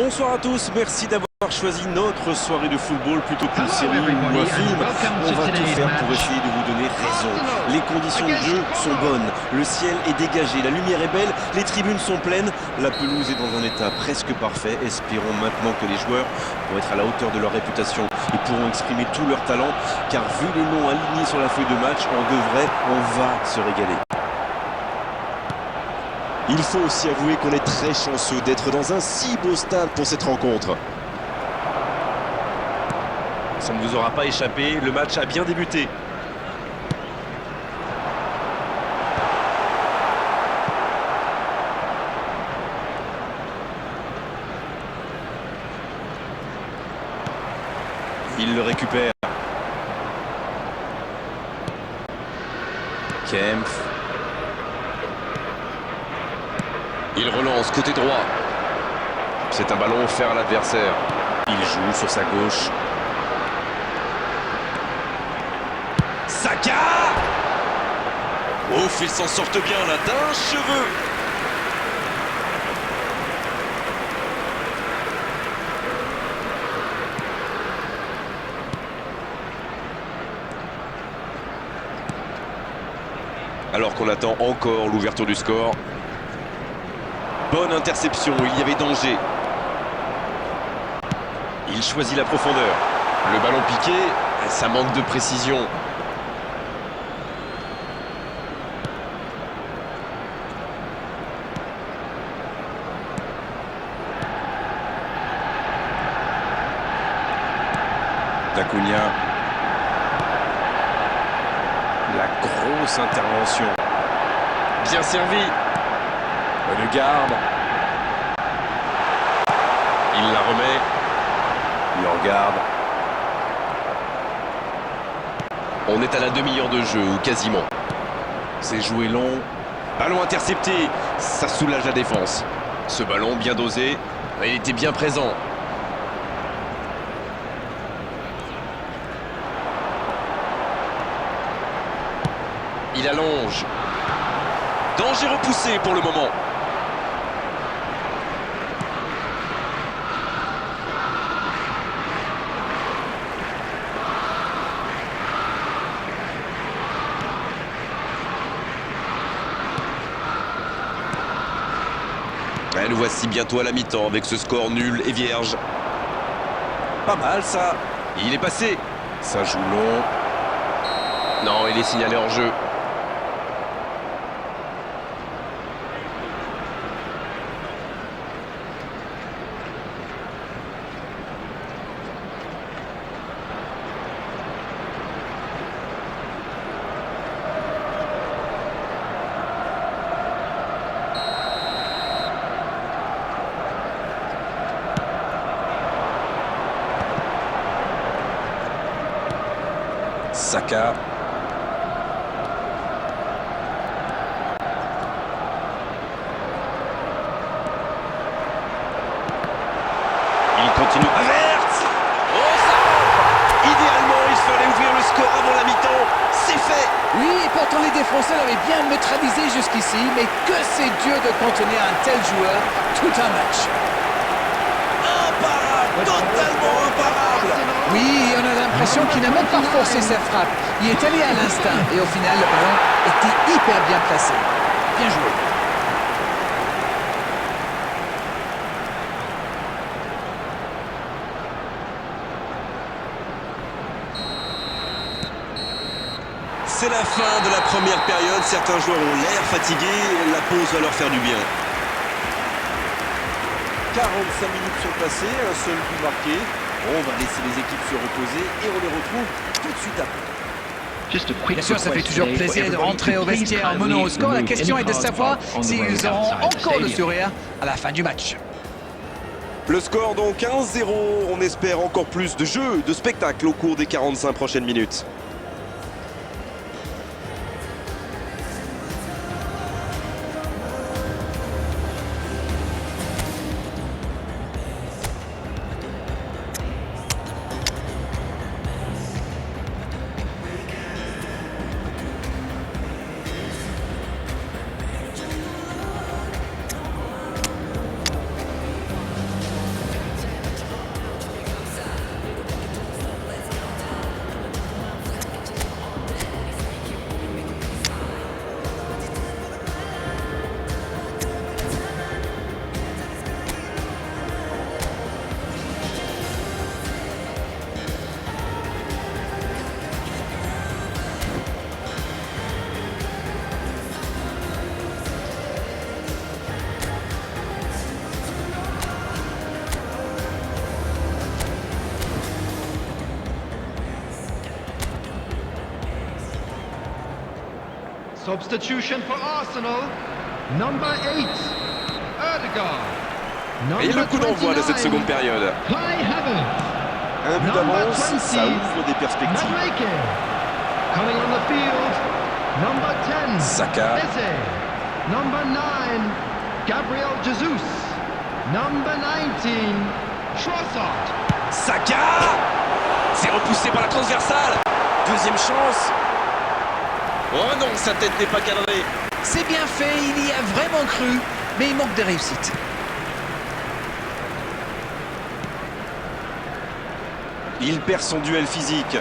Bonsoir à tous, merci d'avoir choisi notre soirée de football plutôt qu'une série ou un film. On va tout faire pour essayer de vous donner raison. Les conditions de jeu sont bonnes, le ciel est dégagé, la lumière est belle, les tribunes sont pleines, la pelouse est dans un état presque parfait. Espérons maintenant que les joueurs vont être à la hauteur de leur réputation et pourront exprimer tout leur talent, car vu les noms alignés sur la feuille de match, on va se régaler. Il faut aussi avouer qu'on est très chanceux d'être dans un si beau stade pour cette rencontre. Ça ne vous aura pas échappé, le match a bien débuté. Il le récupère. Kempf. Il relance côté droit. C'est un ballon offert à l'adversaire. Il joue sur sa gauche. Saka! Ouf, ils s'en sortent bien là d'un cheveu. Alors qu'on attend encore l'ouverture du score. Bonne interception, il y avait danger. Il choisit la profondeur. Le ballon piqué, ça manque de précision. Dacunia. La grosse intervention. Bien servi. Le garde. Il la remet. Il regarde. On est à la demi-heure de jeu, ou quasiment. C'est joué long. Ballon intercepté, ça soulage la défense. Ce ballon bien dosé. Il était bien présent. Il allonge. Danger repoussé pour le moment. Et nous voici bientôt à la mi-temps avec ce score nul et vierge. Pas mal ça. Il est passé. Ça joue long. Non, il est signalé hors jeu. Saka. Il continue. Avert! Oh, ça! Idéalement, il fallait ouvrir le score avant la mi-temps. C'est fait! Oui, et pourtant les défenseurs avaient bien neutralisé jusqu'ici, mais que c'est dur de contenir un tel joueur tout un match. Imparable! Totalement imparable! Oui, on a l'impression qu'il n'a même pas forcé sa frappe. Il est allé à l'instinct et au final, le ballon était hyper bien placé. Bien joué. C'est la fin de la première période. Certains joueurs ont l'air fatigués. La pause va leur faire du bien. 45 minutes sont passées, un seul but marqué. On va laisser les équipes se reposer et on les retrouve tout de suite après. Bien sûr, ça fait toujours plaisir de rentrer au vestiaire en menant au score. La question est de savoir s'ils auront encore le sourire à la fin du match. Le score donc 1-0. On espère encore plus de jeu, de spectacle au cours des 45 prochaines minutes. Substitution for Arsenal. Number 8, Ødegaard. Et le coup d'envoi de cette seconde période. Kai Havertz. Un but d'avance, ça ouvre des perspectives. Madueke. Coming on the field. Number 10, Saka. Eze. Number 9, Gabriel Jesus. Number 19, Trossard. Saka. C'est repoussé par la transversale. Deuxième chance. Oh non, sa tête n'est pas cadrée. C'est bien fait, il y a vraiment cru, mais il manque de réussite. Il perd son duel physique.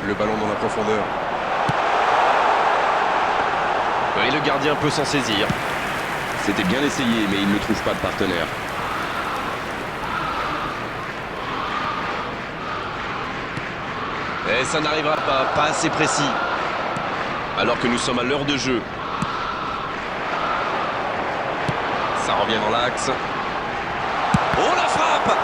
Le ballon dans la profondeur. Et le gardien peut s'en saisir. C'était bien essayé, mais il ne trouve pas de partenaire. Et ça n'arrivera pas assez précis. Alors que nous sommes à l'heure de jeu. Ça revient dans l'axe. Oh, la frappe!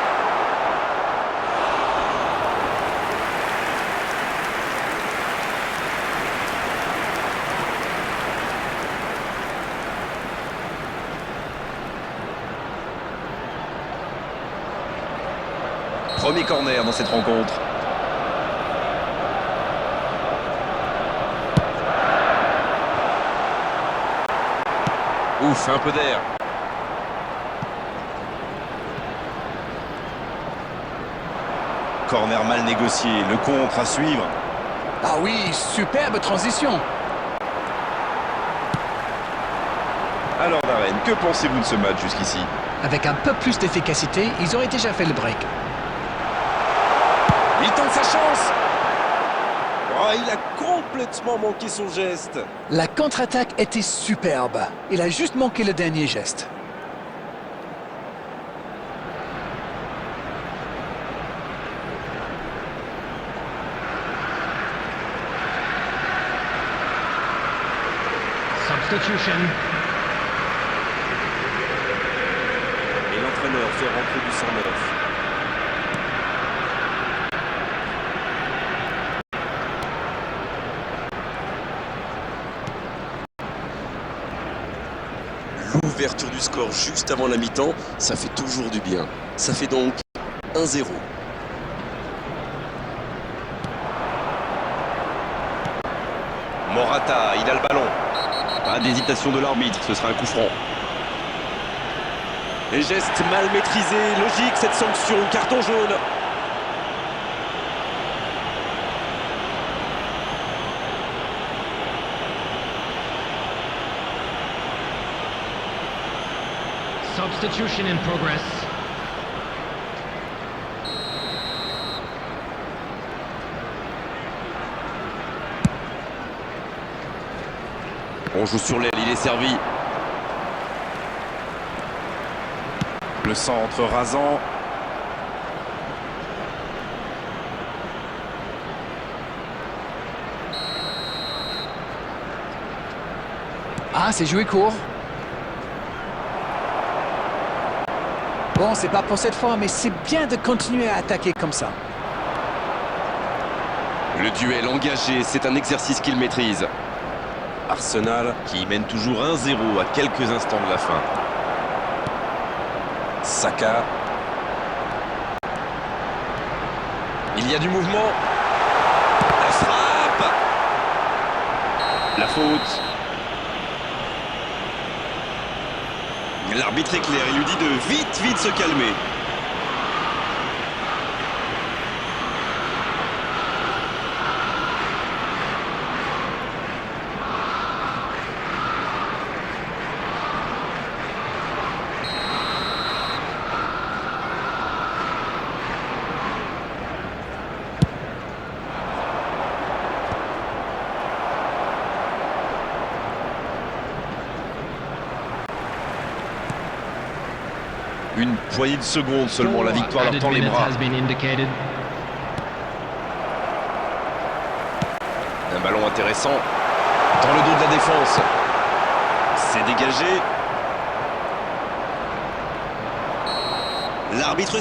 Premier corner dans cette rencontre. Ouf, un peu d'air. Corner mal négocié, le contre à suivre. Ah oui, superbe transition. Alors Darren, que pensez-vous de ce match jusqu'ici? Avec un peu plus d'efficacité, ils auraient déjà fait le break. Il tente sa chance. Oh, il a complètement manqué son geste. La contre-attaque était superbe. Il a juste manqué le dernier geste. Substitution. Et l'entraîneur fait rentrer du sang neuf. L'ouverture du score juste avant la mi-temps, ça fait toujours du bien. Ça fait donc 1-0. Morata, il a le ballon. Pas d'hésitation de l'arbitre, ce sera un coup franc. Les gestes mal maîtrisés, logique cette sanction, carton jaune. Substitution in progress. On joue sur l'aile, il est servi. Le centre rasant. Ah, c'est joué court. Bon, c'est pas pour cette fois, mais c'est bien de continuer à attaquer comme ça. Le duel engagé, c'est un exercice qu'il maîtrise. Arsenal qui mène toujours 1-0 à quelques instants de la fin. Saka. Il y a du mouvement. La frappe. La faute. L'arbitre est clair, il lui dit de vite se calmer. Une poignée de secondes seulement, la victoire leur tend les bras. Un ballon intéressant dans le dos de la défense. C'est dégagé. L'arbitre